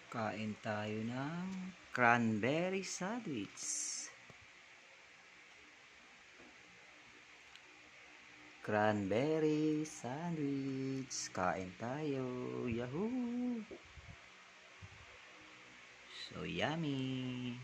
Kain tayo ng cranberry sandwich. Cranberry sandwich. Kain tayo. Yahoo! So yummy!